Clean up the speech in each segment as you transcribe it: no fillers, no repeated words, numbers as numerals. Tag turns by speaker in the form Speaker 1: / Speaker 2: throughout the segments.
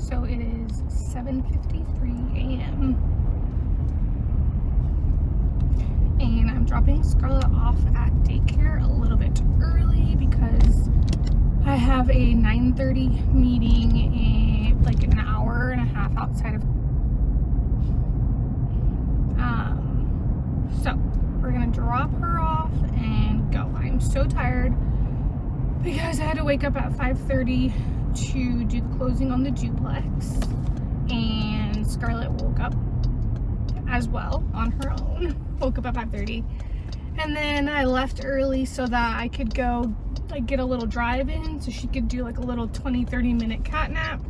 Speaker 1: So it is 7:53 a.m. and I'm dropping Scarlett off at daycare a little bit early because I have a 9:30 meeting in like an hour and a half outside of. So we're gonna drop her off and go. I'm so tired because I had to wake up at 5:30 to do the closing on the duplex, and Scarlett woke up as well on her own. Woke up at 5:30, and then I left early so that I could go like get a little drive in so she could do like a little 20-30 minute cat nap,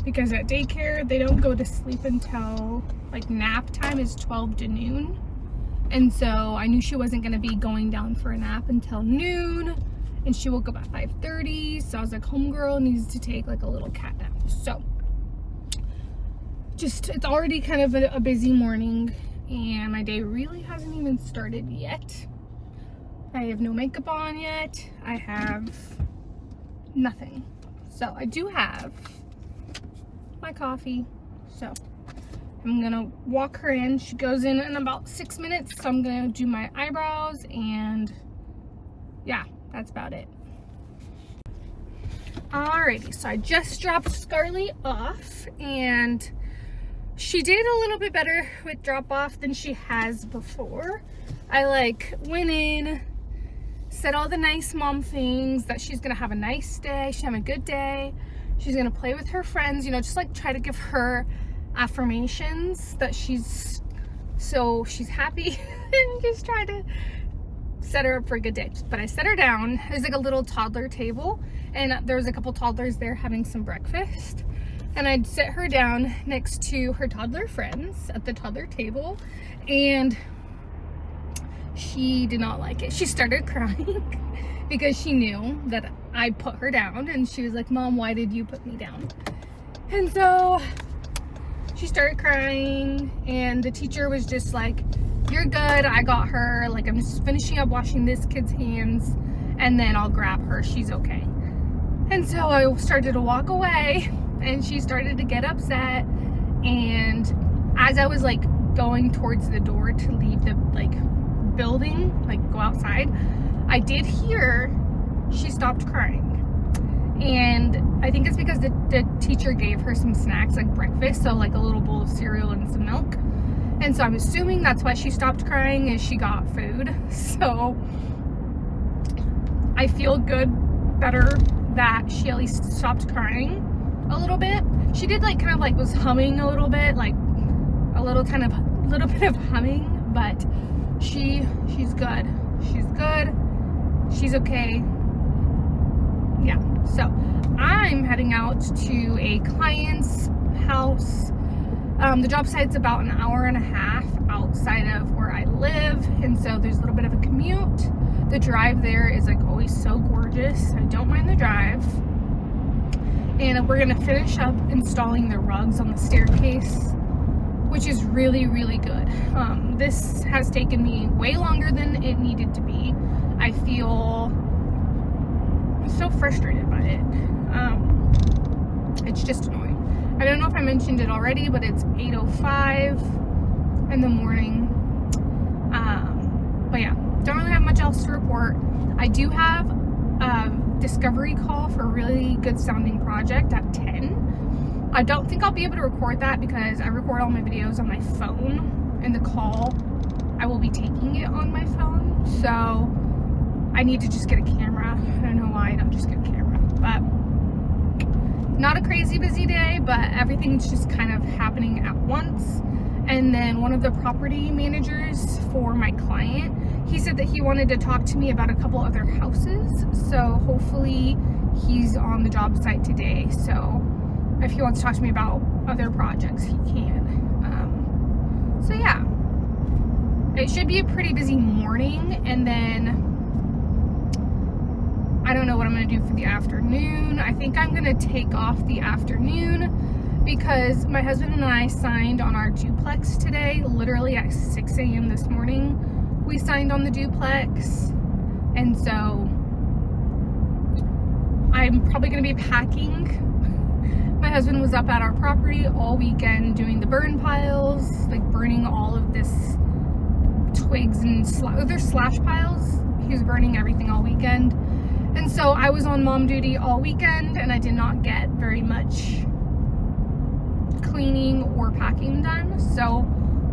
Speaker 1: because at daycare they don't go to sleep until like nap time is 12 to noon. And so I knew she wasn't going to be going down for a nap until noon, and she woke up at 5:30, so I was like, homegirl needs to take like a little cat nap. So just, it's already kind of a busy morning, and my day really hasn't even started yet. I have no makeup on yet. I have nothing. So I do have my coffee. So I'm gonna walk her in. She goes in about 6 minutes, so I'm gonna do my eyebrows, and yeah, that's about it. Alrighty, so I just dropped Scarlett off, and she did a little bit better with drop off than she has before. I like went in, said all the nice mom things, that she's gonna have a nice day, she's having a good day, she's gonna play with her friends, you know, just like try to give her affirmations that she's happy and just try to set her up for a good day. But I set her down. There's like a little toddler table, and there was a couple toddlers there having some breakfast, and I'd sit her down next to her toddler friends at the toddler table, and she did not like it. She started crying because she knew that I put her down, and she was like, Mom, why did you put me down? And so she started crying, and the teacher was just like, you're good, I got her, like I'm just finishing up washing this kid's hands and then I'll grab her, she's okay. And so I started to walk away, and she started to get upset, and as I was like going towards the door to leave the like building, like go outside, I did hear she stopped crying. And I think it's because the teacher gave her some snacks, like breakfast, so like a little bowl of cereal and some milk. And so I'm assuming that's why she stopped crying, is she got food. So I feel better that she at least stopped crying a little bit. She did like kind of like was humming a little bit, like a little bit of humming, but she's good. She's good. She's okay. Yeah, so I'm heading out to a client's house. The job site's about an hour and a half outside of where I live, and so there's a little bit of a commute. The drive there is like always so gorgeous. I don't mind the drive. And we're gonna finish up installing the rugs on the staircase, which is really, really good. This has taken me way longer than it needed to be. I feel so frustrated by it. It's just annoying. I don't know if I mentioned it already, but it's 8:05 in the morning. But yeah, don't really have much else to report. I do have a discovery call for a really good sounding project at 10. I don't think I'll be able to record that because I record all my videos on my phone, and the call, I will be taking it on my phone. So I need to just get a camera. I don't know why I don't just get a camera, but not a crazy busy day, but everything's just kind of happening at once. And then one of the property managers for my client, he said that he wanted to talk to me about a couple other houses. So hopefully he's on the job site today. So if he wants to talk to me about other projects, he can. So yeah, it should be a pretty busy morning, and then I don't know what I'm gonna do for the afternoon. I think I'm gonna take off the afternoon because my husband and I signed on our duplex today, literally at 6 a.m. this morning. We signed on the duplex, and so I'm probably gonna be packing My husband was up at our property all weekend doing the burn piles, like burning all of this twigs and there's slash piles. He was burning everything all weekend. And so I was on mom duty all weekend and I did not get very much cleaning or packing done. So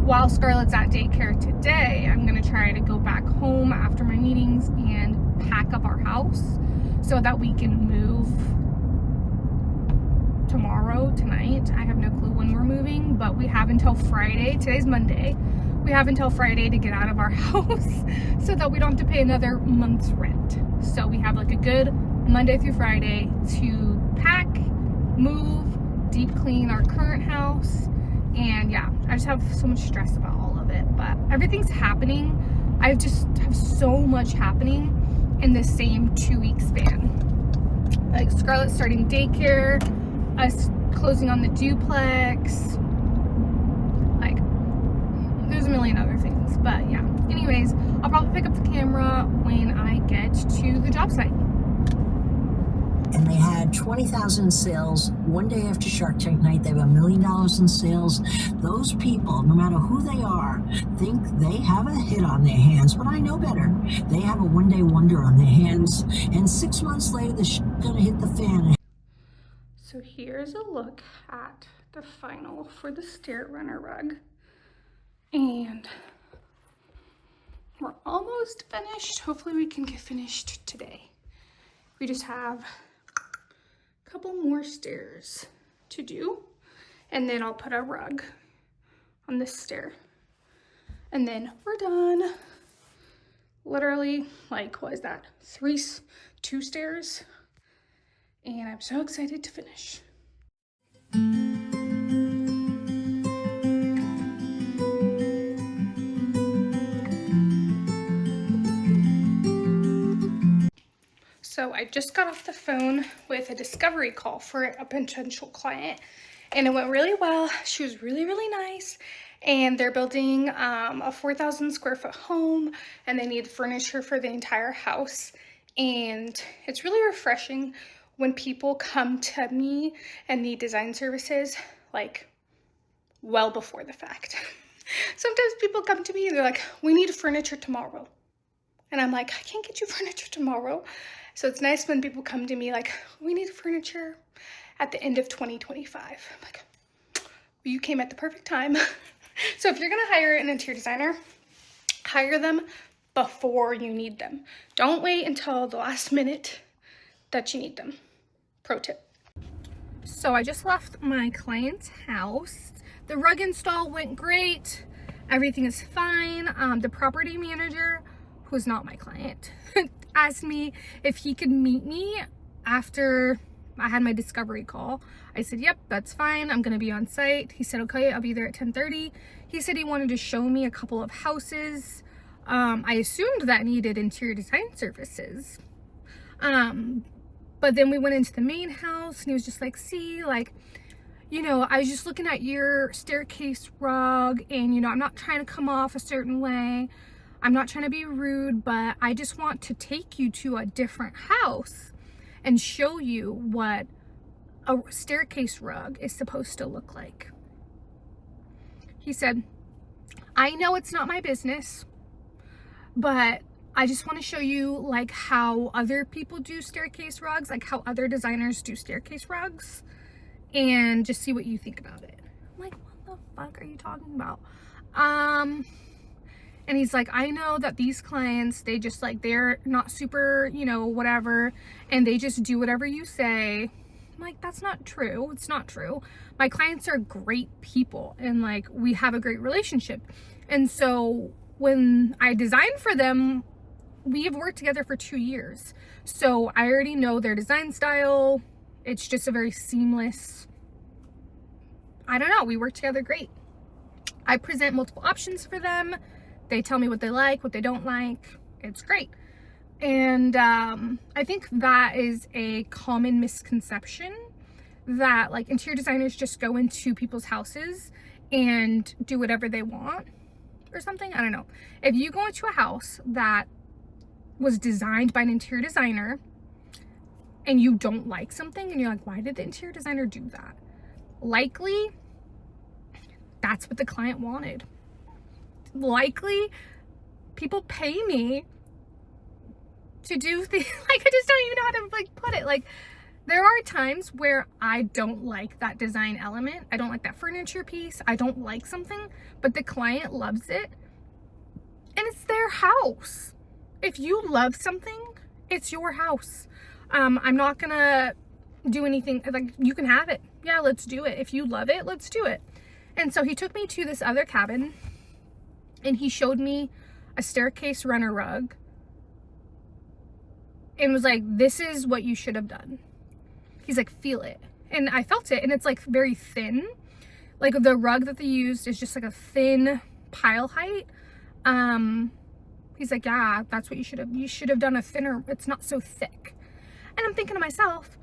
Speaker 1: while Scarlett's at daycare today, I'm gonna try to go back home after my meetings and pack up our house so that we can move tonight. I have no clue when we're moving, but we have until Friday. Today's Monday. We have until Friday to get out of our house so that we don't have to pay another month's rent. So we have like a good Monday through Friday to pack, move, deep clean our current house. And yeah, I just have so much stress about all of it, but everything's happening. I just have so much happening in the same 2-week span. Like Scarlett starting daycare, us closing on the duplex, like there's a million other things. But yeah, anyways, I'll probably pick up the camera when I get to the job site.
Speaker 2: And they had 20,000 sales one day after Shark Tank night. They have $1 million in sales. Those people, no matter who they are, think they have a hit on their hands, but I know better. They have a one-day wonder on their hands, and 6 months later, the shit's gonna hit the fan.
Speaker 1: So here's a look at the final for the stair runner rug. And we're almost finished. Hopefully we can get finished today. We just have a couple more stairs to do, and then I'll put a rug on this stair. And then we're done. Literally, like, what is that? 2 stairs. And I'm so excited to finish. So I just got off the phone with a discovery call for a potential client, and it went really well. She was really, really nice. And they're building a 4,000 square foot home, and they need furniture for the entire house. And it's really refreshing when people come to me and need design services, like, well before the fact. Sometimes people come to me and they're like, we need furniture tomorrow. And I'm like, I can't get you furniture tomorrow. So it's nice when people come to me like, we need furniture at the end of 2025. I'm like, well, you came at the perfect time. So if you're gonna hire an interior designer, hire them before you need them. Don't wait until the last minute that you need them. Pro tip. So I just left my client's house. The rug install went great. Everything is fine. The property manager, who's not my client, asked me if he could meet me after I had my discovery call. I said, yep, that's fine. I'm gonna be on site. He said, okay, I'll be there at 10:30. He said he wanted to show me a couple of houses. I assumed that needed interior design services. But then we went into the main house and he was just like, see, like, you know, I was just looking at your staircase rug and, you know, I'm not trying to come off a certain way. I'm not trying to be rude, but I just want to take you to a different house and show you what a staircase rug is supposed to look like. He said, I know it's not my business, but I just want to show you like how other people do staircase rugs, like how other designers do staircase rugs, and just see what you think about it. I'm like, what the fuck are you talking about? And he's like, I know that these clients, they just like, they're not super, you know, whatever, and they just do whatever you say. I'm like, that's not true. It's not true. My clients are great people and like, we have a great relationship. And so when I designed for them, we have worked together for 2 years. So I already know their design style. It's just a very seamless, I don't know, we work together great. I present multiple options for them. They tell me what they like, what they don't like. It's great. And I think that is a common misconception, that like interior designers just go into people's houses and do whatever they want or something. I don't know. If you go into a house that was designed by an interior designer, and you don't like something and you're like, why did the interior designer do that? Likely, that's what the client wanted. Likely, people pay me to do things, like, I just don't even know how to like put it. Like, there are times where I don't like that design element. I don't like that furniture piece. I don't like something, but the client loves it and it's their house. If you love something, it's your house. I'm not gonna do anything, like, you can have it. Yeah, let's do it. If you love it, let's do it. And so he took me to this other cabin and he showed me a staircase runner rug and was like, this is what you should have done. He's like, feel it. And I felt it, and it's like very thin. Like, the rug that they used is just like a thin pile height. He's like, yeah, that's what you should have done a thinner, it's not so thick. And I'm thinking to myself,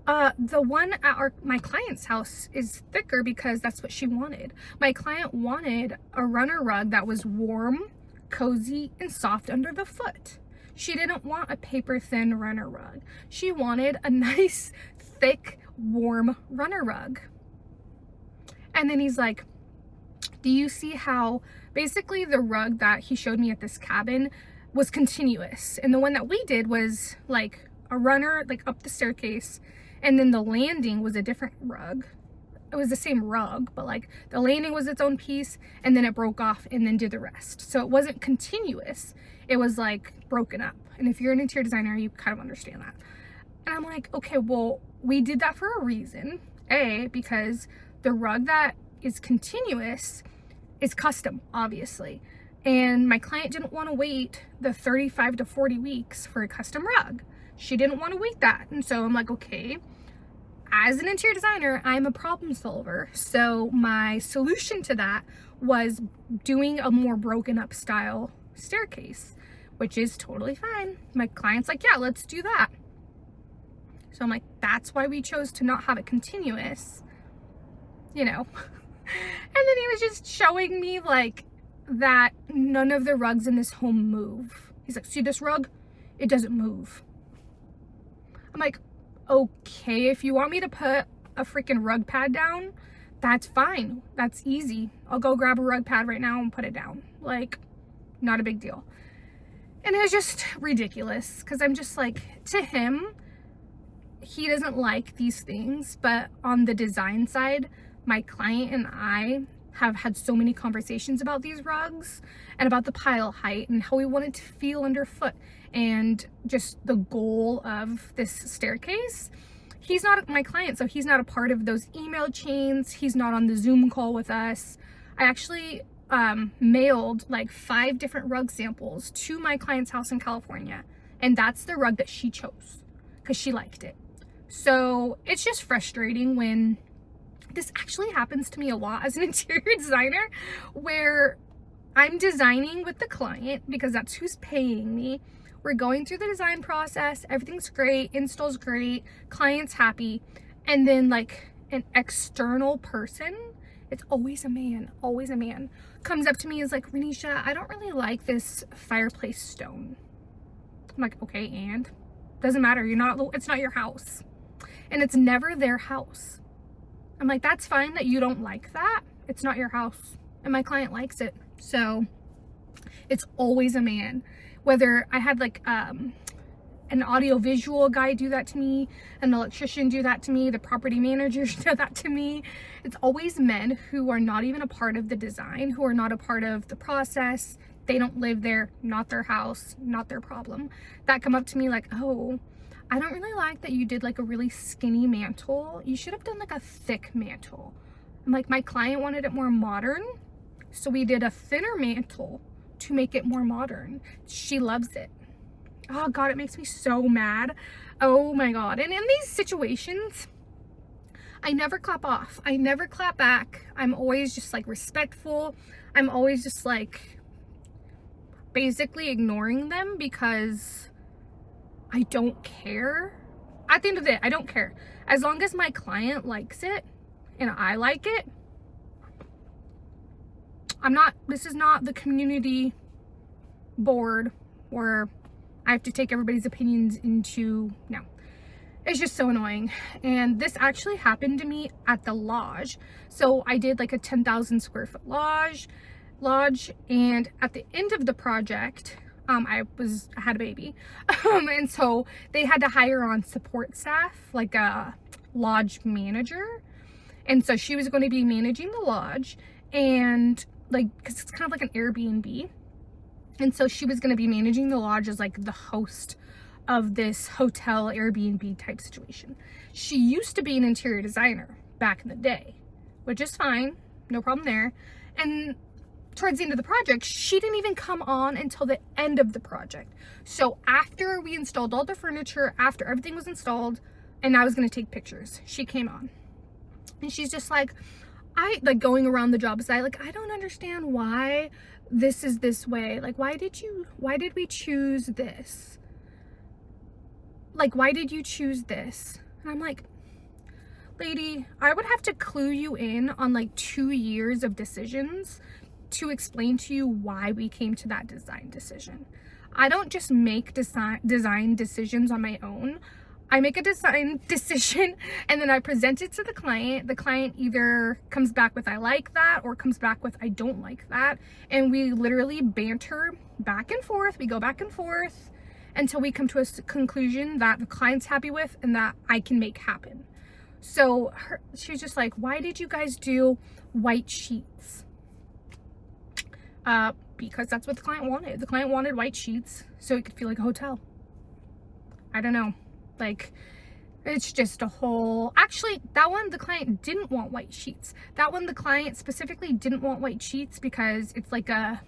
Speaker 1: the one at my client's house is thicker because that's what she wanted. My client wanted a runner rug that was warm, cozy, and soft under the foot. She didn't want a paper thin runner rug. She wanted a nice, thick, warm runner rug. And then he's like, do you see how basically the rug that he showed me at this cabin was continuous? And the one that we did was like a runner, like up the staircase, and then the landing was a different rug. It was the same rug, but like the landing was its own piece, and then it broke off and then did the rest. So it wasn't continuous. It was like broken up. And if you're an interior designer, you kind of understand that. And I'm like, okay, well, we did that for a reason. A, because the rug that is continuous is custom, obviously. And my client didn't want to wait the 35 to 40 weeks for a custom rug. She didn't want to wait that. And so I'm like, okay, as an interior designer, I'm a problem solver. So my solution to that was doing a more broken up style staircase, which is totally fine. My client's like, yeah, let's do that. So I'm like, that's why we chose to not have it continuous, you know. And then he was just showing me like that none of the rugs in this home move. He's like, see this rug? It doesn't move. I'm like, okay, if you want me to put a freaking rug pad down, that's fine. That's easy. I'll go grab a rug pad right now and put it down. Like, not a big deal. And it was just ridiculous because I'm just like, to him, he doesn't like these things, but on the design side, my client and I have had so many conversations about these rugs and about the pile height and how we want it to feel underfoot and just the goal of this staircase. He's not my client, so he's not a part of those email chains. He's not on the Zoom call with us. I actually mailed like 5 different rug samples to my client's house in California, and that's the rug that she chose because she liked it. So it's just frustrating when this actually happens to me a lot as an interior designer, where I'm designing with the client because that's who's paying me. We're going through the design process, everything's great, install's great, client's happy, and then like an external person, it's always a man, comes up to me and is like, Renisha, I don't really like this fireplace stone. I'm like, okay, and? Doesn't matter, it's not your house. And it's never their house. I'm like, that's fine that you don't like that. It's not your house. And my client likes it. So it's always a man. Whether I had like an audio-visual guy do that to me, an electrician do that to me, the property manager do that to me. It's always men who are not even a part of the design, who are not a part of the process. They don't live there, not their house, not their problem. That come up to me like, oh, I don't really like that you did like a really skinny mantle. You should have done like a thick mantle. I'm like, my client wanted it more modern, so we did a thinner mantle to make it more modern. She loves it. Oh God, it makes me so mad. Oh my God. And in these situations, I never clap off. I never clap back. I'm always just like respectful. I'm always just like basically ignoring them because I don't care. At the end of the day, I don't care. As long as my client likes it and I like it, this is not the community board where I have to take everybody's opinions into, no. It's just so annoying. And this actually happened to me at the lodge. So I did like a 10,000 square foot lodge, and at the end of the project, I had a baby, and so they had to hire on support staff, like a lodge manager. And so she was going to be managing the lodge, and like, because it's kind of like an Airbnb, and so she was going to be managing the lodge as like the host of this hotel Airbnb type situation. She used to be an interior designer back in the day, which is fine, no problem there. And towards the end of the project, she didn't even come on until the end of the project. So after we installed all the furniture, after everything was installed, and I was going to take pictures, she came on. And she's just like, going around the job site, like, I don't understand why this is this way. Like, why did we choose this? Like, why did you choose this? And I'm like, lady, I would have to clue you in on like 2 years of decisions to explain to you why we came to that design decision. I don't just make design decisions on my own. I make a design decision and then I present it to the client. The client either comes back with I like that or comes back with I don't like that. And we literally banter back and forth. We go back and forth until we come to a conclusion that the client's happy with and that I can make happen. So she was just like, why did you guys do white sheets? Because that's what the client wanted. The client wanted white sheets so it could feel like a hotel. I don't know. Like, it's just a whole... Actually, that one, the client didn't want white sheets. That one, the client specifically didn't want white sheets because it's like a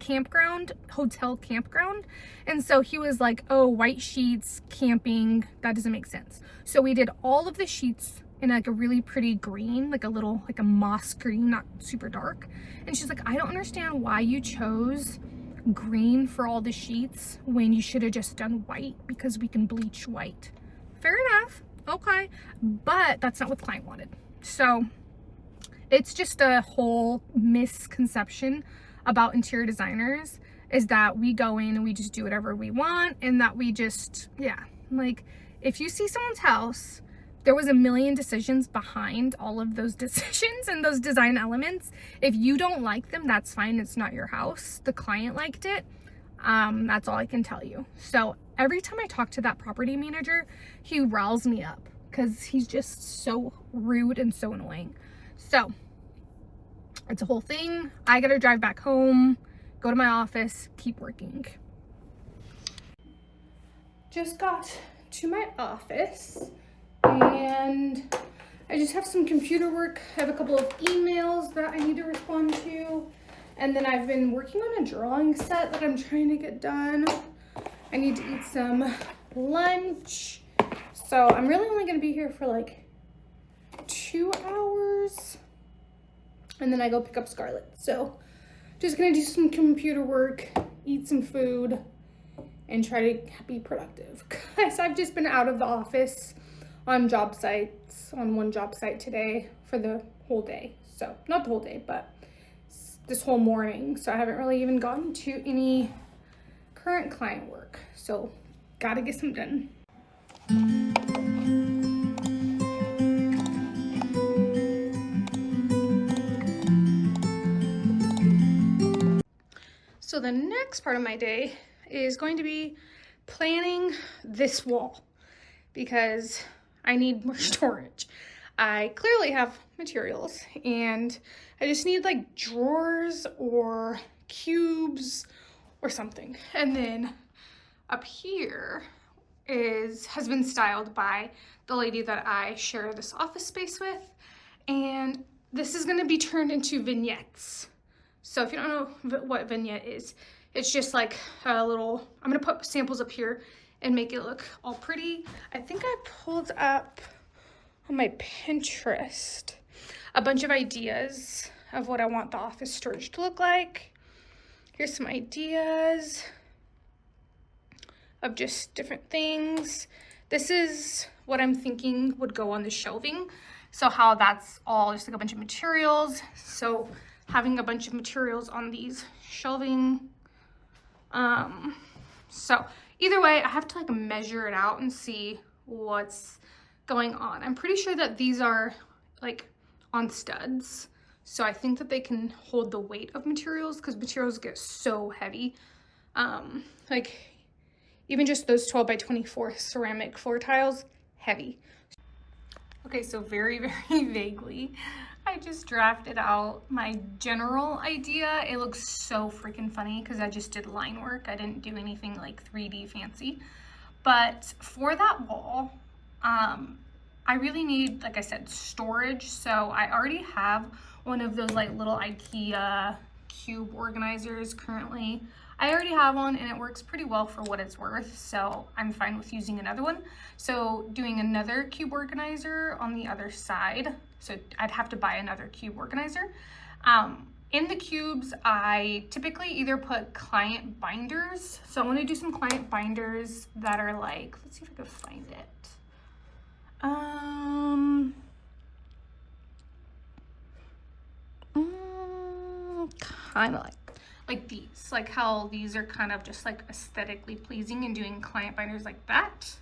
Speaker 1: campground, hotel campground. And so he was like, oh, white sheets, camping, that doesn't make sense. So we did all of the sheets in like a really pretty green, like a moss green, not super dark. And she's like, I don't understand why you chose green for all the sheets when you should have just done white, because we can bleach white. Fair enough, okay, but that's not what the client wanted. So it's just a whole misconception about interior designers, is that we go in and we just do whatever we want, and that we just, yeah, like, if you see someone's house, there was a million decisions behind all of those decisions and those design elements. If you don't like them, that's fine. It's not your house. The client liked it. That's all I can tell you. So every time I talk to that property manager, he riles me up because he's just so rude and so annoying. So it's a whole thing. I gotta drive back home, go to my office, keep working. Just got to my office. And I just have some computer work. I have a couple of emails that I need to respond to. And then I've been working on a drawing set that I'm trying to get done. I need to eat some lunch. So I'm really only going to be here for like 2 hours. And then I go pick up Scarlett. So just going to do some computer work, eat some food, and try to be productive. Guys, I've just been out of the office on job sites, on one job site today for the whole day. So not the whole day, but this whole morning. So I haven't really even gotten to any current client work. So gotta get some done. So the next part of my day is going to be planning this wall, because I need more storage. I clearly have materials and I just need like drawers or cubes or something. And then up here has been styled by the lady that I share this office space with. And this is gonna be turned into vignettes. So if you don't know what vignette is, it's just like a little, I'm gonna put samples up here and make it look all pretty. I think I pulled up on my Pinterest a bunch of ideas of what I want the office storage to look like. Here's some ideas of just different things. This is what I'm thinking would go on the shelving. So how that's all just like a bunch of materials. So having a bunch of materials on these shelving. So either way, I have to like measure it out and see what's going on. I'm pretty sure that these are like on studs. So I think that they can hold the weight of materials, because materials get so heavy. Like even just those 12 by 24 ceramic floor tiles, heavy. Okay, so very, very vaguely, I just drafted out my general idea. It looks so freaking funny because I just did line work. I didn't do anything like 3D fancy. But for that wall, I really need, like I said, storage. So I already have one of those like little IKEA cube organizers currently. I already have one and it works pretty well for what it's worth, so I'm fine with using another one. So doing another cube organizer on the other side, so I'd have to buy another cube organizer. In the cubes, I typically either put client binders. So I want to do some client binders that are like, let's see if I can find it. Kind of like these, like how these are kind of just like aesthetically pleasing, and doing client binders like that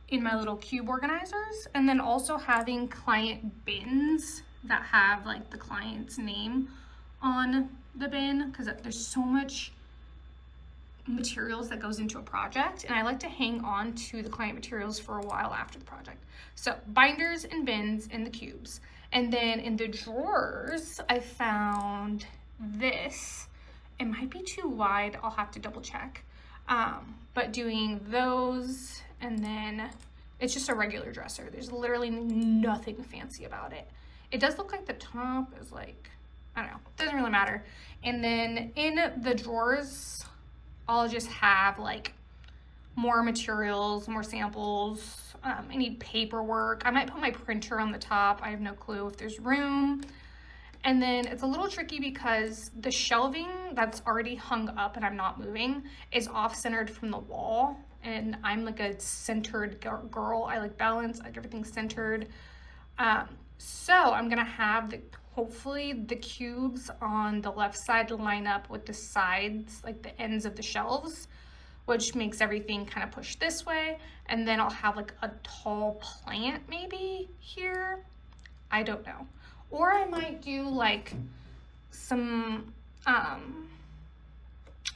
Speaker 1: in my little cube organizers. And then also having client bins that have like the client's name on the bin, because there's so much materials that goes into a project, and I like to hang on to the client materials for a while after the project. So binders and bins in the cubes. And then in the drawers, I found this. It might be too wide, I'll have to double check. But doing those, and then it's just a regular dresser. There's literally nothing fancy about it. It does look like the top is like, I don't know, doesn't really matter. And then in the drawers, I'll just have like more materials, more samples. I need paperwork. I might put my printer on the top. I have no clue if there's room. And then it's a little tricky because the shelving that's already hung up and I'm not moving is off-centered from the wall. And I'm like a centered girl. I like balance, like everything's centered. So I'm gonna have hopefully the cubes on the left side line up with the sides, like the ends of the shelves, which makes everything kind of push this way. And then I'll have like a tall plant maybe here. I don't know. Or I might do like some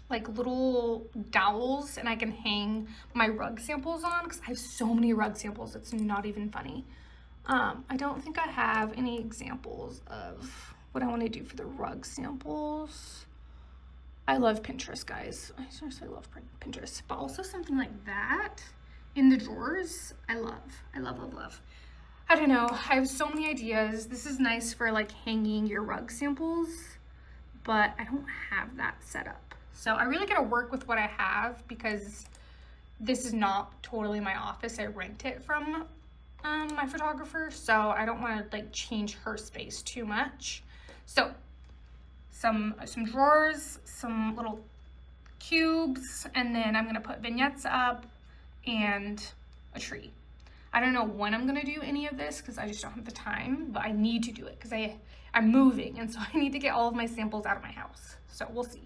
Speaker 1: like little dowels, and I can hang my rug samples on, because I have so many rug samples, it's not even funny. I don't think I have any examples of what I want to do for the rug samples. I love Pinterest, guys. I seriously love Pinterest. But also something like that in the drawers, I love. I love, love, love. I don't know. I have so many ideas. This is nice for like hanging your rug samples, but I don't have that set up. So I really gotta work with what I have, because this is not totally my office. I rent it from my photographer, so I don't want to like change her space too much. So some drawers, some little cubes, and then I'm gonna put vignettes up and a tree. I don't know when I'm gonna do any of this because I just don't have the time, but I need to do it because I'm moving, and so I need to get all of my samples out of my house. So we'll see.